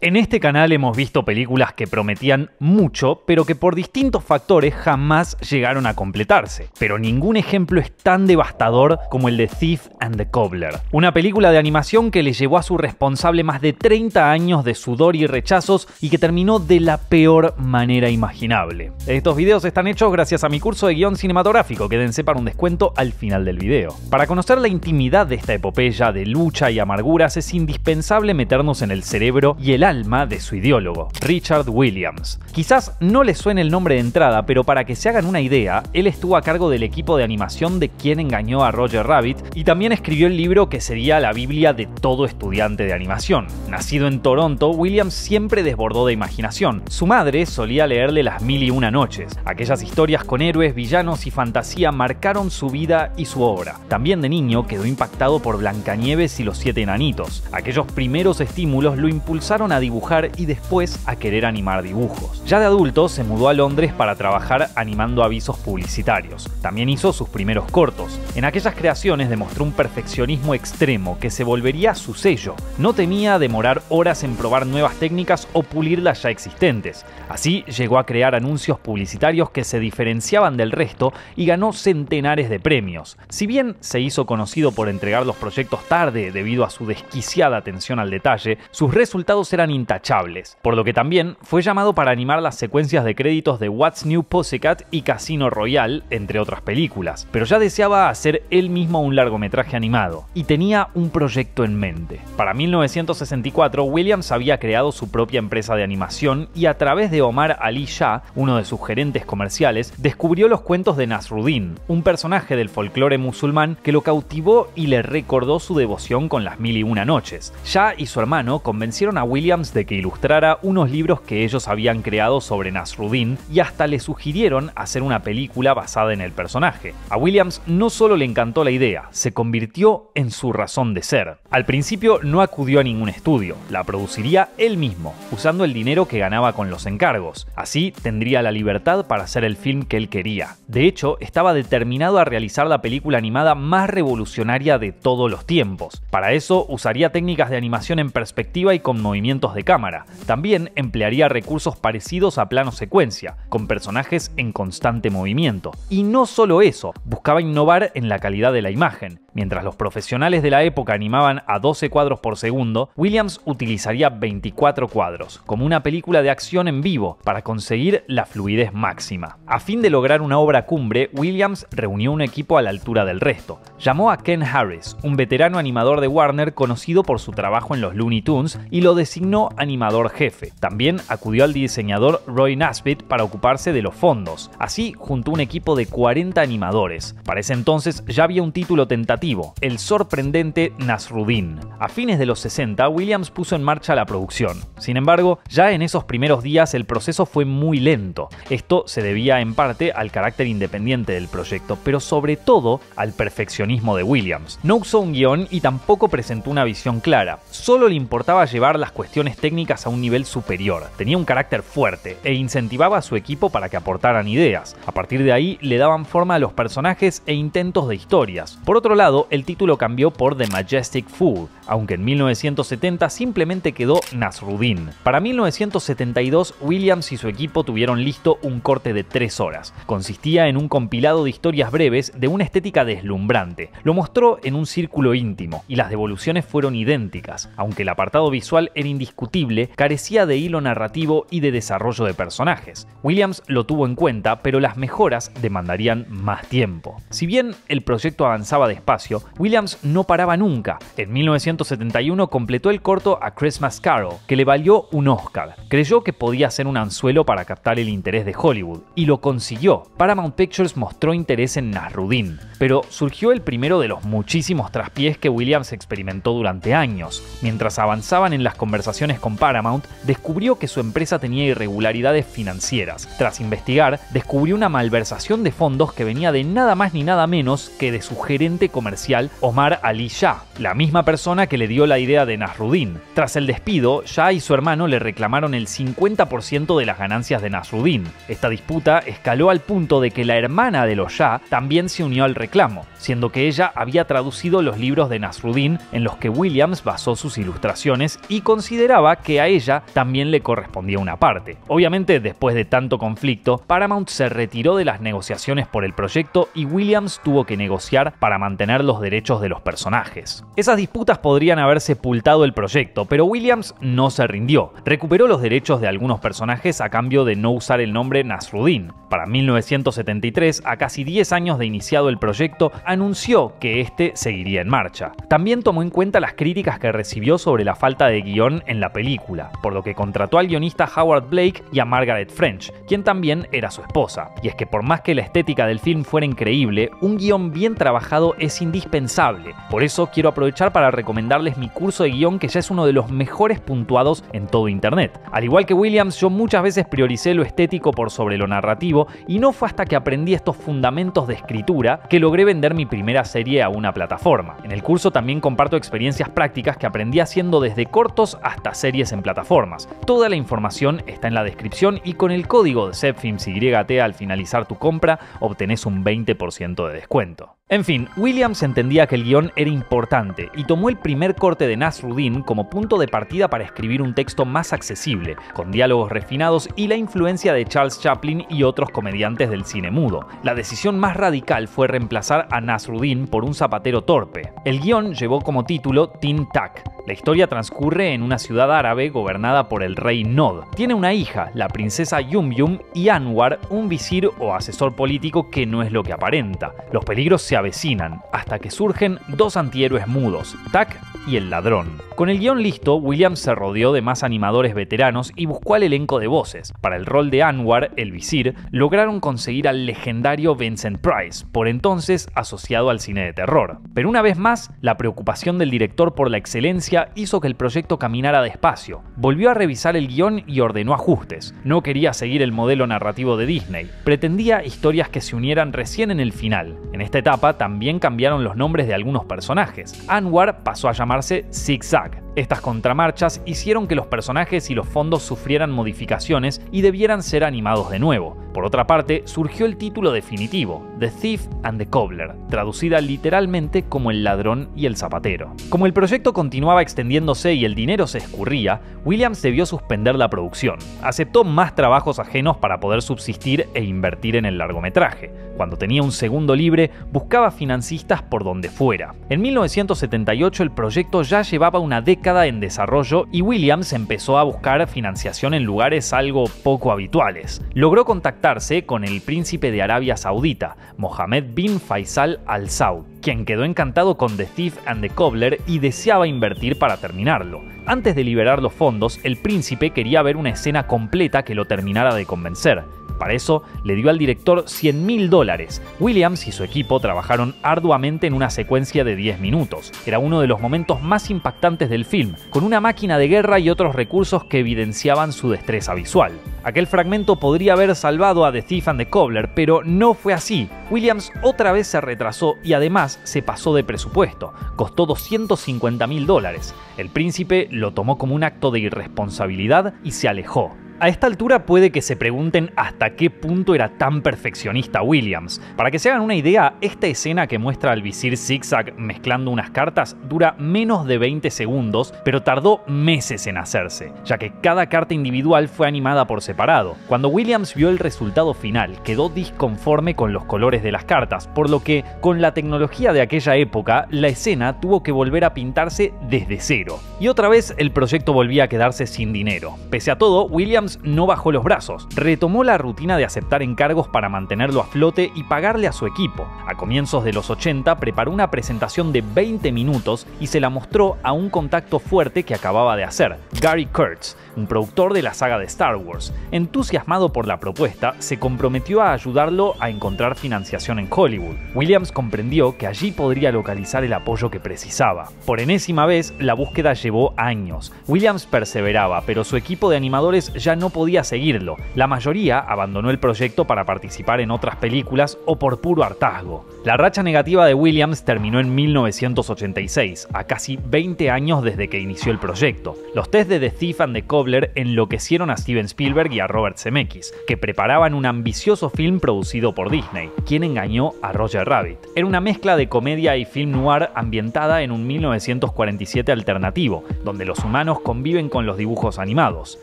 En este canal hemos visto películas que prometían mucho, pero que por distintos factores jamás llegaron a completarse. Pero ningún ejemplo es tan devastador como el de Thief and the Cobbler. Una película de animación que le llevó a su responsable más de 30 años de sudor y rechazos y que terminó de la peor manera imaginable. Estos videos están hechos gracias a mi curso de guión cinematográfico, quédense para un descuento al final del video. Para conocer la intimidad de esta epopeya de lucha y amarguras es indispensable meternos en el cerebro y el alma de su ideólogo, Richard Williams. Quizás no les suene el nombre de entrada, pero para que se hagan una idea, él estuvo a cargo del equipo de animación de Quién engañó a Roger Rabbit y también escribió el libro que sería la Biblia de todo estudiante de animación. Nacido en Toronto, Williams siempre desbordó de imaginación. Su madre solía leerle Las Mil y Una Noches. Aquellas historias con héroes, villanos y fantasía marcaron su vida y su obra. También de niño quedó impactado por Blancanieves y los Siete Enanitos. Aquellos primeros estímulos lo impulsaron a dibujar y después a querer animar dibujos. Ya de adulto se mudó a Londres para trabajar animando avisos publicitarios. También hizo sus primeros cortos. En aquellas creaciones demostró un perfeccionismo extremo que se volvería su sello. No temía demorar horas en probar nuevas técnicas o pulir las ya existentes. Así llegó a crear anuncios publicitarios que se diferenciaban del resto y ganó centenares de premios. Si bien se hizo conocido por entregar los proyectos tarde debido a su desquiciada atención al detalle, sus resultados eran intachables, por lo que también fue llamado para animar las secuencias de créditos de What's New Pussycat y Casino Royale, entre otras películas. Pero ya deseaba hacer él mismo un largometraje animado, y tenía un proyecto en mente. Para 1964, Williams había creado su propia empresa de animación y a través de Omar Ali Shah, uno de sus gerentes comerciales, descubrió los cuentos de Nasruddin, un personaje del folclore musulmán que lo cautivó y le recordó su devoción con Las Mil y Una Noches. Shah y su hermano convencieron a Williams de que ilustrara unos libros que ellos habían creado sobre Nasruddin y hasta le sugirieron hacer una película basada en el personaje. A Williams no solo le encantó la idea, se convirtió en su razón de ser. Al principio no acudió a ningún estudio, la produciría él mismo, usando el dinero que ganaba con los encargos. Así tendría la libertad para hacer el film que él quería. De hecho, estaba determinado a realizar la película animada más revolucionaria de todos los tiempos. Para eso usaría técnicas de animación en perspectiva y con movimientos de cámara. También emplearía recursos parecidos a plano secuencia, con personajes en constante movimiento. Y no solo eso, buscaba innovar en la calidad de la imagen. Mientras los profesionales de la época animaban a 12 cuadros por segundo, Williams utilizaría 24 cuadros, como una película de acción en vivo, para conseguir la fluidez máxima. A fin de lograr una obra cumbre, Williams reunió un equipo a la altura del resto. Llamó a Ken Harris, un veterano animador de Warner conocido por su trabajo en los Looney Tunes, y lo designó animador jefe. También acudió al diseñador Roy Nasbit para ocuparse de los fondos. Así juntó un equipo de 40 animadores. Para ese entonces ya había un título tentativo, el sorprendente Nasruddin. A fines de los 60, Williams puso en marcha la producción. Sin embargo, ya en esos primeros días el proceso fue muy lento. Esto se debía en parte al carácter independiente del proyecto, pero sobre todo al perfeccionismo de Williams. No usó un guión y tampoco presentó una visión clara. Solo le importaba llevar las cuestiones técnicas a un nivel superior. Tenía un carácter fuerte e incentivaba a su equipo para que aportaran ideas. A partir de ahí le daban forma a los personajes e intentos de historias. Por otro lado, el título cambió por The Majestic Fool, aunque en 1970 simplemente quedó Nasruddin. Para 1972, Williams y su equipo tuvieron listo un corte de 3 horas. Consistía en un compilado de historias breves de una estética deslumbrante. Lo mostró en un círculo íntimo, y las devoluciones fueron idénticas. Aunque el apartado visual era indiscutible, carecía de hilo narrativo y de desarrollo de personajes. Williams lo tuvo en cuenta, pero las mejoras demandarían más tiempo. Si bien el proyecto avanzaba despacio, Williams no paraba nunca. En 1971 completó el corto A Christmas Carol, que le valió un Oscar. Creyó que podía ser un anzuelo para captar el interés de Hollywood, y lo consiguió. Paramount Pictures mostró interés en Nasruddin, pero surgió el primero de los muchísimos traspiés que Williams experimentó durante años. Mientras avanzaban en las conversaciones con Paramount, descubrió que su empresa tenía irregularidades financieras. Tras investigar, descubrió una malversación de fondos que venía de nada más ni nada menos que de su gerente comercial Omar Ali Shah, la misma persona que le dio la idea de Nasruddin. Tras el despido, Shah y su hermano le reclamaron el 50% de las ganancias de Nasruddin. Esta disputa escaló al punto de que la hermana de los Shah también se unió al reclamo, siendo que ella había traducido los libros de Nasruddin en los que Williams basó sus ilustraciones y consideraba consideraba que a ella también le correspondía una parte. Obviamente, después de tanto conflicto, Paramount se retiró de las negociaciones por el proyecto y Williams tuvo que negociar para mantener los derechos de los personajes. Esas disputas podrían haber sepultado el proyecto, pero Williams no se rindió. Recuperó los derechos de algunos personajes a cambio de no usar el nombre Nasruddin. Para 1973, a casi 10 años de iniciado el proyecto, anunció que este seguiría en marcha. También tomó en cuenta las críticas que recibió sobre la falta de guión en la película, por lo que contrató al guionista Howard Blake y a Margaret French, quien también era su esposa. Y es que por más que la estética del film fuera increíble, un guión bien trabajado es indispensable. Por eso quiero aprovechar para recomendarles mi curso de guión, que ya es uno de los mejores puntuados en todo internet. Al igual que Williams, yo muchas veces prioricé lo estético por sobre lo narrativo, y no fue hasta que aprendí estos fundamentos de escritura que logré vender mi primera serie a una plataforma. En el curso también comparto experiencias prácticas que aprendí haciendo desde cortos hasta series en plataformas. Toda la información está en la descripción y con el código de ZEPFILMSYT al finalizar tu compra obtenés un 20% de descuento. En fin, Williams entendía que el guión era importante y tomó el primer corte de Nasruddin como punto de partida para escribir un texto más accesible, con diálogos refinados y la influencia de Charles Chaplin y otros comediantes del cine mudo. La decisión más radical fue reemplazar a Nasruddin por un zapatero torpe. El guión llevó como título Tin Tak. La historia transcurre en una ciudad árabe gobernada por el rey Nod. Tiene una hija, la princesa Yum Yum, y Anwar, un visir o asesor político que no es lo que aparenta. Los peligros se avecinan, hasta que surgen dos antihéroes mudos, Tak y el ladrón. Con el guión listo, Williams se rodeó de más animadores veteranos y buscó al elenco de voces. Para el rol de Anwar, el visir, lograron conseguir al legendario Vincent Price, por entonces asociado al cine de terror. Pero una vez más, la preocupación del director por la excelencia hizo que el proyecto caminara despacio. Volvió a revisar el guión y ordenó ajustes. No quería seguir el modelo narrativo de Disney. Pretendía historias que se unieran recién en el final. En esta etapa también cambiaron los nombres de algunos personajes. Anwar pasó a llamarse Zigzag. Estas contramarchas hicieron que los personajes y los fondos sufrieran modificaciones y debieran ser animados de nuevo. Por otra parte, surgió el título definitivo, The Thief and the Cobbler, traducida literalmente como El ladrón y el zapatero. Como el proyecto continuaba extendiéndose y el dinero se escurría, Williams debió suspender la producción. Aceptó más trabajos ajenos para poder subsistir e invertir en el largometraje. Cuando tenía un segundo libre, buscaba financistas por donde fuera. En 1978 el proyecto ya llevaba una década en desarrollo y Williams empezó a buscar financiación en lugares algo poco habituales. Logró contactarse con el príncipe de Arabia Saudita, Mohammed bin Faisal Al Saud, quien quedó encantado con The Thief and the Cobbler y deseaba invertir para terminarlo. Antes de liberar los fondos, el príncipe quería ver una escena completa que lo terminara de convencer. Para eso, le dio al director $100.000. Williams y su equipo trabajaron arduamente en una secuencia de 10 minutos. Era uno de los momentos más impactantes del film, con una máquina de guerra y otros recursos que evidenciaban su destreza visual. Aquel fragmento podría haber salvado a The Thief and the Cobbler, pero no fue así. Williams otra vez se retrasó y además se pasó de presupuesto. Costó $250.000. El príncipe lo tomó como un acto de irresponsabilidad y se alejó. A esta altura puede que se pregunten hasta qué punto era tan perfeccionista Williams. Para que se hagan una idea, esta escena que muestra al visir Zigzag mezclando unas cartas dura menos de 20 segundos, pero tardó meses en hacerse, ya que cada carta individual fue animada por separado. Cuando Williams vio el resultado final, quedó disconforme con los colores de las cartas, por lo que, con la tecnología de aquella época, la escena tuvo que volver a pintarse desde cero. Y otra vez el proyecto volvía a quedarse sin dinero. Pese a todo, Williams no bajó los brazos. Retomó la rutina de aceptar encargos para mantenerlo a flote y pagarle a su equipo. A comienzos de los 80 preparó una presentación de 20 minutos y se la mostró a un contacto fuerte que acababa de hacer, Gary Kurtz, un productor de la saga de Star Wars. Entusiasmado por la propuesta, se comprometió a ayudarlo a encontrar financiación en Hollywood. Williams comprendió que allí podría localizar el apoyo que precisaba. Por enésima vez, la búsqueda llevó años. Williams perseveraba, pero su equipo de animadores ya ya no podía seguirlo. La mayoría abandonó el proyecto para participar en otras películas o por puro hartazgo. La racha negativa de Williams terminó en 1986, a casi 20 años desde que inició el proyecto. Los test de The Thief and the Cobbler enloquecieron a Steven Spielberg y a Robert Zemeckis, que preparaban un ambicioso film producido por Disney. ¿Quién engañó a Roger Rabbit? Era una mezcla de comedia y film noir ambientada en un 1947 alternativo, donde los humanos conviven con los dibujos animados.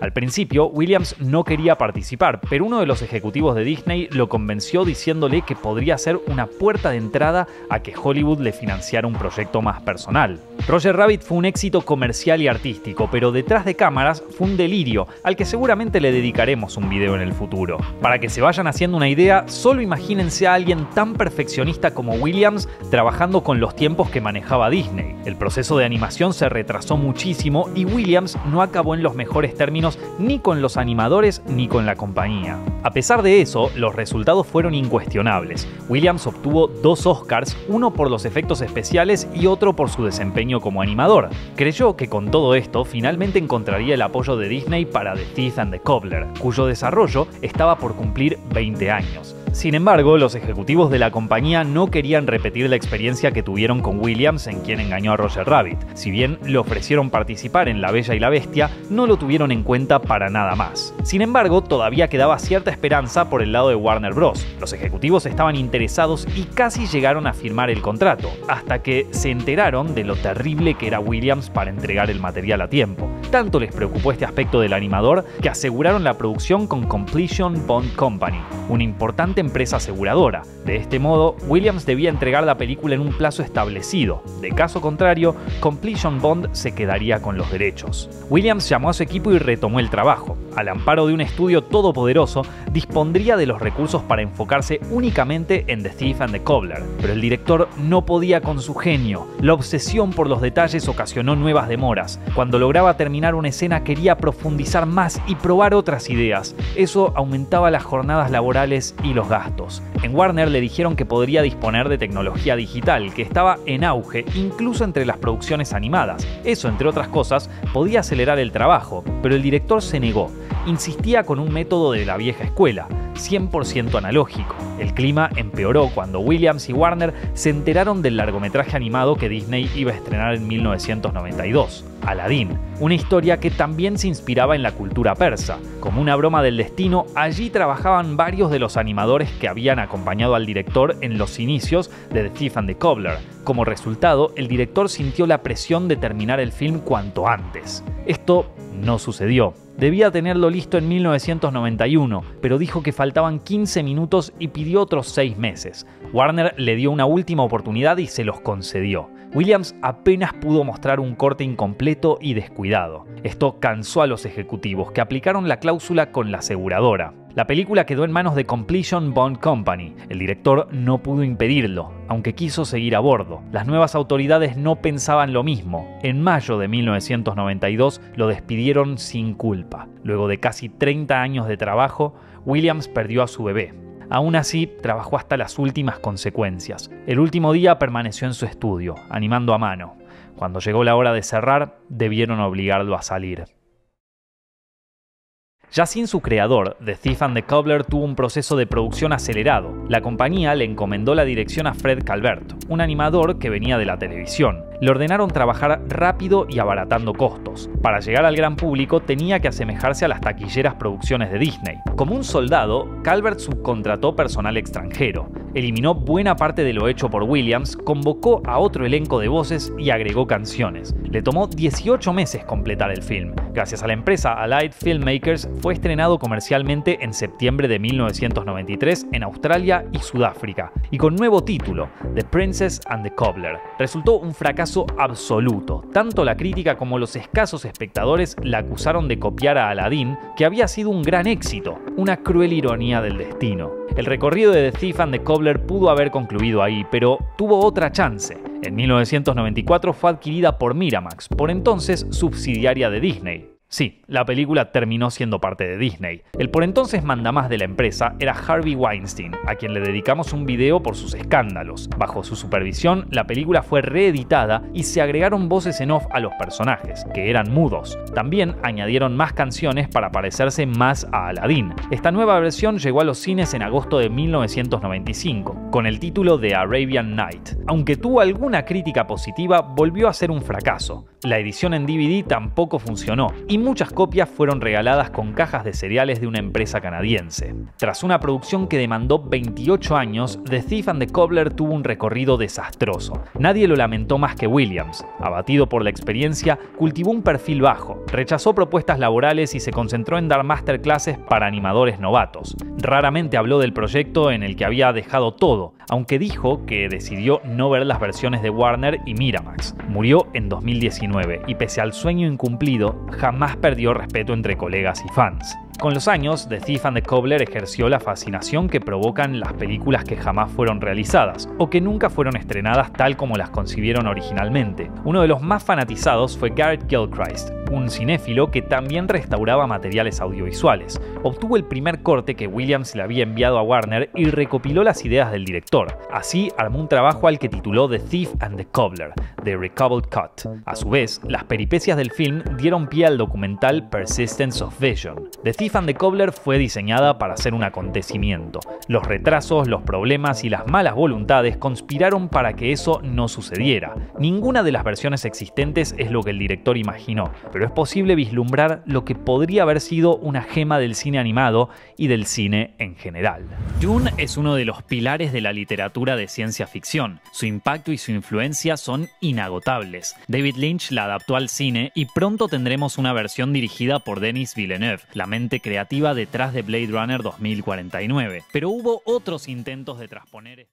Al principio, Williams no quería participar, pero uno de los ejecutivos de Disney lo convenció diciéndole que podría ser una puerta de entrada a que Hollywood le financiara un proyecto más personal. Roger Rabbit fue un éxito comercial y artístico, pero detrás de cámaras fue un delirio, al que seguramente le dedicaremos un video en el futuro. Para que se vayan haciendo una idea, solo imagínense a alguien tan perfeccionista como Williams trabajando con los tiempos que manejaba Disney. El proceso de animación se retrasó muchísimo y Williams no acabó en los mejores términos ni con los animadores ni con la compañía. A pesar de eso, los resultados fueron incuestionables. Williams obtuvo 2 Oscars, uno por los efectos especiales y otro por su desempeño como animador. Creyó que con todo esto finalmente encontraría el apoyo de Disney para The Thief and the Cobbler, cuyo desarrollo estaba por cumplir 20 años. Sin embargo, los ejecutivos de la compañía no querían repetir la experiencia que tuvieron con Williams en Quien engañó a Roger Rabbit. Si bien le ofrecieron participar en La Bella y la Bestia, no lo tuvieron en cuenta para nada más. Sin embargo, todavía quedaba cierta esperanza por el lado de Warner Bros. Los ejecutivos estaban interesados y casi llegaron a firmar el contrato, hasta que se enteraron de lo terrible que era Williams para entregar el material a tiempo. Tanto les preocupó este aspecto del animador que aseguraron la producción con Completion Bond Company, una importante empresa aseguradora. De este modo, Williams debía entregar la película en un plazo establecido. De caso contrario, Completion Bond se quedaría con los derechos. Williams llamó a su equipo y retomó el trabajo. Al amparo de un estudio todopoderoso, dispondría de los recursos para enfocarse únicamente en The Thief and the Cobbler. Pero el director no podía con su genio. La obsesión por los detalles ocasionó nuevas demoras. Cuando lograba terminar una escena quería profundizar más y probar otras ideas. Eso aumentaba las jornadas laborales y los gastos. En Warner le dijeron que podría disponer de tecnología digital, que estaba en auge incluso entre las producciones animadas. Eso, entre otras cosas, podía acelerar el trabajo, pero el director se negó. Insistía con un método de la vieja escuela, 100% analógico. El clima empeoró cuando Williams y Warner se enteraron del largometraje animado que Disney iba a estrenar en 1992, Aladdin, una historia que también se inspiraba en la cultura persa. Como una broma del destino, allí trabajaban varios de los animadores que habían acompañado al director en los inicios de The Thief and the Cobbler. Como resultado, el director sintió la presión de terminar el film cuanto antes. Esto no sucedió. Debía tenerlo listo en 1991, pero dijo que faltaban 15 minutos y pidió otros 6 meses. Warner le dio una última oportunidad y se los concedió. Williams apenas pudo mostrar un corte incompleto y descuidado. Esto cansó a los ejecutivos, que aplicaron la cláusula con la aseguradora. La película quedó en manos de Completion Bond Company. El director no pudo impedirlo, aunque quiso seguir a bordo. Las nuevas autoridades no pensaban lo mismo. En mayo de 1992 lo despidieron sin culpa. Luego de casi 30 años de trabajo, Williams perdió a su bebé. Aún así, trabajó hasta las últimas consecuencias. El último día permaneció en su estudio, animando a mano. Cuando llegó la hora de cerrar, debieron obligarlo a salir. Ya sin su creador, The Thief and the Cobbler tuvo un proceso de producción acelerado. La compañía le encomendó la dirección a Fred Calvert, un animador que venía de la televisión. Le ordenaron trabajar rápido y abaratando costos. Para llegar al gran público tenía que asemejarse a las taquilleras producciones de Disney. Como un soldado, Calvert subcontrató personal extranjero, eliminó buena parte de lo hecho por Williams, convocó a otro elenco de voces y agregó canciones. Le tomó 18 meses completar el film. Gracias a la empresa Allied Filmmakers, fue estrenado comercialmente en septiembre de 1993 en Australia y Sudáfrica, y con nuevo título, The Princess and the Cobbler. Resultó un fracaso absoluto. Tanto la crítica como los escasos espectadores la acusaron de copiar a Aladdin, que había sido un gran éxito, una cruel ironía del destino. El recorrido de The Thief and the Cobbler pudo haber concluido ahí, pero tuvo otra chance. En 1994 fue adquirida por Miramax, por entonces subsidiaria de Disney. Sí, la película terminó siendo parte de Disney. El por entonces mandamás de la empresa era Harvey Weinstein, a quien le dedicamos un video por sus escándalos. Bajo su supervisión, la película fue reeditada y se agregaron voces en off a los personajes, que eran mudos. También añadieron más canciones para parecerse más a Aladdin. Esta nueva versión llegó a los cines en agosto de 1995, con el título de Arabian Night. Aunque tuvo alguna crítica positiva, volvió a ser un fracaso. La edición en DVD tampoco funcionó, y muchas copias fueron regaladas con cajas de cereales de una empresa canadiense. Tras una producción que demandó 28 años, The Thief and the Cobbler tuvo un recorrido desastroso. Nadie lo lamentó más que Williams. Abatido por la experiencia, cultivó un perfil bajo, rechazó propuestas laborales y se concentró en dar masterclasses para animadores novatos. Raramente habló del proyecto en el que había dejado todo, aunque dijo que decidió no ver las versiones de Warner y Miramax. Murió en 2019 y pese al sueño incumplido, jamás perdió respeto entre colegas y fans. Con los años, The Thief and the Cobbler ejerció la fascinación que provocan las películas que jamás fueron realizadas o que nunca fueron estrenadas tal como las concibieron originalmente. Uno de los más fanatizados fue Gareth Gilchrist, un cinéfilo que también restauraba materiales audiovisuales. Obtuvo el primer corte que Williams le había enviado a Warner y recopiló las ideas del director. Así armó un trabajo al que tituló The Thief and the Cobbler, The Recobbled Cut. A su vez, las peripecias del film dieron pie al documental Persistence of Vision. The Thief and the Cobbler fue diseñada para ser un acontecimiento. Los retrasos, los problemas y las malas voluntades conspiraron para que eso no sucediera. Ninguna de las versiones existentes es lo que el director imaginó, pero es posible vislumbrar lo que podría haber sido una gema del cine animado y del cine en general. Dune es uno de los pilares de la literatura de ciencia ficción. Su impacto y su influencia son inagotables. David Lynch la adaptó al cine y pronto tendremos una versión dirigida por Denis Villeneuve, la mente creativa detrás de Blade Runner 2049. Pero hubo otros intentos de transponer